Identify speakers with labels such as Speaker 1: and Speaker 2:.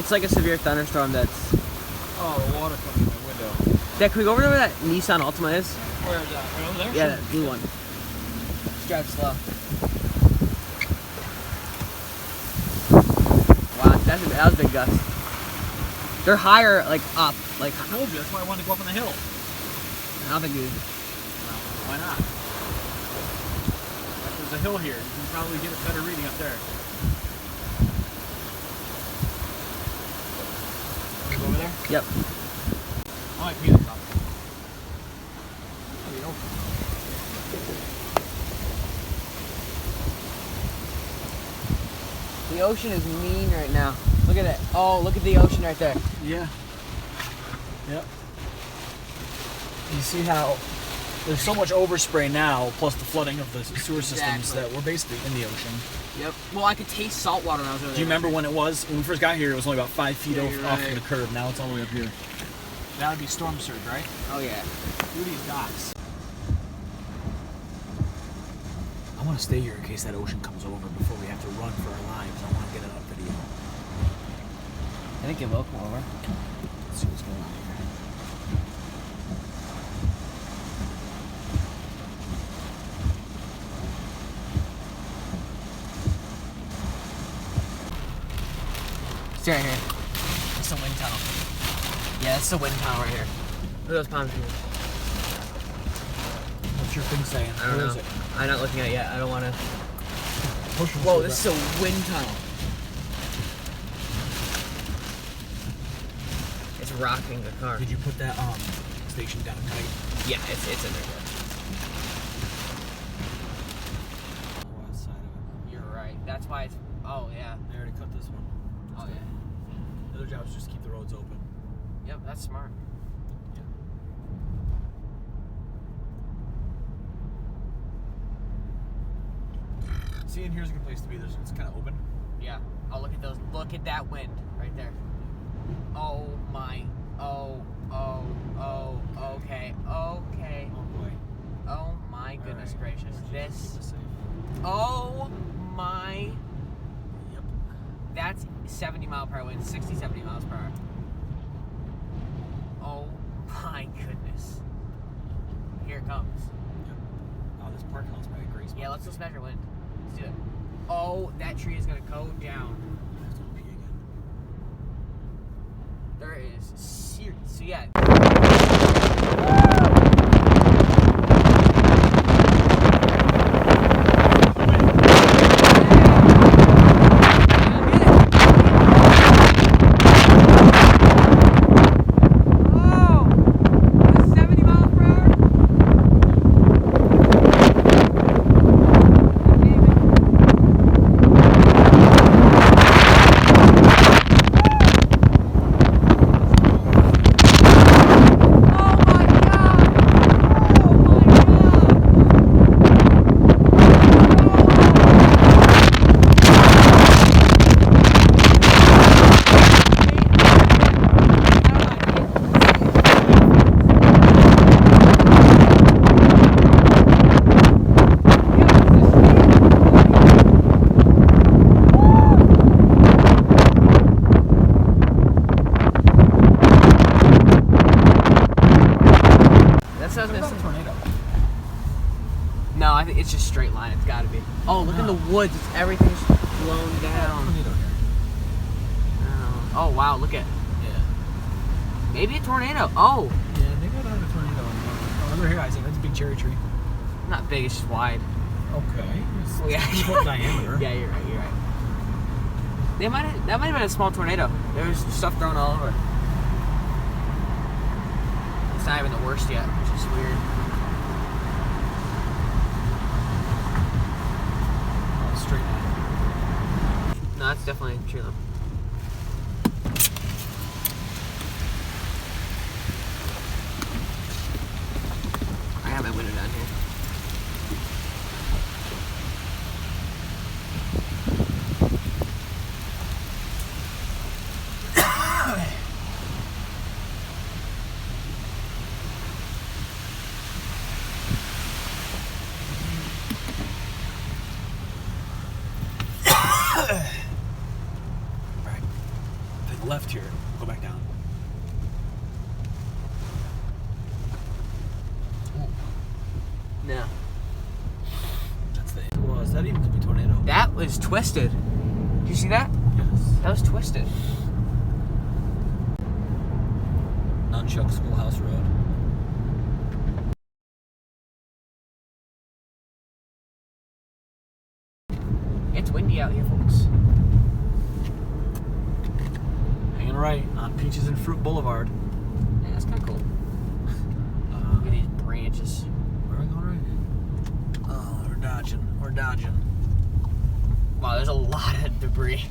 Speaker 1: It's like a severe thunderstorm that's...
Speaker 2: Oh, the water coming in my window.
Speaker 1: Dad, can we go over to where that Nissan Altima is?
Speaker 2: Where is that? Right over there?
Speaker 1: Yeah, that blue one. Just drive slow. Wow, that was a big gust. They're higher, like, up. Like,
Speaker 2: I told you, that's why I wanted to go up on the hill.
Speaker 1: I don't think you...
Speaker 2: Well, why not? There's a hill here. You can probably get a better reading up there. Want to go over there?
Speaker 1: Yep.
Speaker 2: I like peanut top.
Speaker 1: The ocean is mean right now. Look at it. Oh, look at the ocean right there.
Speaker 2: Yeah. Yep. You see how there's so much overspray now, plus the flooding of the sewer systems, that we're basically in the ocean.
Speaker 1: Yep. Well, I could taste salt water when I was over there.
Speaker 2: Do you remember when we first got here, it was only about 5 feet off
Speaker 1: right.
Speaker 2: from the curb. Now it's all the way up here. That would be storm surge, right?
Speaker 1: Oh, yeah.
Speaker 2: Through these docks. I want to stay here in case that ocean comes over before we have to run for our lives. I want to get it on video.
Speaker 1: I think it will come over.
Speaker 2: Let's see what's going on here.
Speaker 1: It's right here.
Speaker 2: It's a wind tunnel.
Speaker 1: Yeah, it's the wind tunnel right here. Look at those palm trees.
Speaker 2: What's your thing saying?
Speaker 1: I don't know.
Speaker 2: Where is it?
Speaker 1: I'm not looking at it yet. I don't want to.
Speaker 2: Push
Speaker 1: Whoa, this is a wind tunnel. It's rocking the car.
Speaker 2: Did you put that station down tight?
Speaker 1: Yeah, it's in there.
Speaker 2: Oh, outside of
Speaker 1: You're right. That's why it's. Oh yeah.
Speaker 2: it. They already cut this one.
Speaker 1: Oh yeah.
Speaker 2: The other job is just keep the roads open.
Speaker 1: Yep, that's smart.
Speaker 2: See, and here's a good place to be. It's kind of open.
Speaker 1: Yeah. Oh, look at those. Look at that wind right there. Oh my. Oh. Okay.
Speaker 2: Oh boy.
Speaker 1: Oh my goodness gracious.
Speaker 2: Keep
Speaker 1: This.
Speaker 2: us safe.
Speaker 1: Oh my.
Speaker 2: Yep.
Speaker 1: That's 70 mile per hour wind. 60, 70 miles per hour. Oh my goodness. Here it comes.
Speaker 2: Yep. Oh, this parking lot's probably a great spot.
Speaker 1: Yeah, let's just measure wind. Let's do it. Oh, that tree is gonna go down.
Speaker 2: I have to pee again.
Speaker 1: There is serious. So yeah. No, I think it's just straight line. It's got to be. Oh, look in the woods. It's everything's blown down.
Speaker 2: Tornado here.
Speaker 1: Oh wow, look at.
Speaker 2: Yeah.
Speaker 1: Maybe a tornado. Oh.
Speaker 2: Yeah, maybe I don't have a tornado anymore. Oh, over here, Isaac. That's a big cherry tree.
Speaker 1: Not big. It's just wide.
Speaker 2: Okay. It's
Speaker 1: Yeah.
Speaker 2: 4 foot diameter.
Speaker 1: Yeah, you're right. You're right. That might have been a small tornado. There was stuff thrown all over. It's not even the worst yet, which is weird.
Speaker 2: Oh, straight line.
Speaker 1: No, it's definitely true though. I have my window down here.
Speaker 2: take a left here. Go back down.
Speaker 1: No.
Speaker 2: That's the. Well, that even could be tornado.
Speaker 1: That was twisted. Did you see that?
Speaker 2: Yes.
Speaker 1: That was twisted.
Speaker 2: Nunchuck Schoolhouse Road.
Speaker 1: It's windy out here, folks.
Speaker 2: Hanging right on Peaches and Fruit Boulevard.
Speaker 1: Yeah, that's kind of cool. Look at these branches.
Speaker 2: Where are we going right? Oh, we're dodging. We're dodging.
Speaker 1: Wow, there's a lot of debris.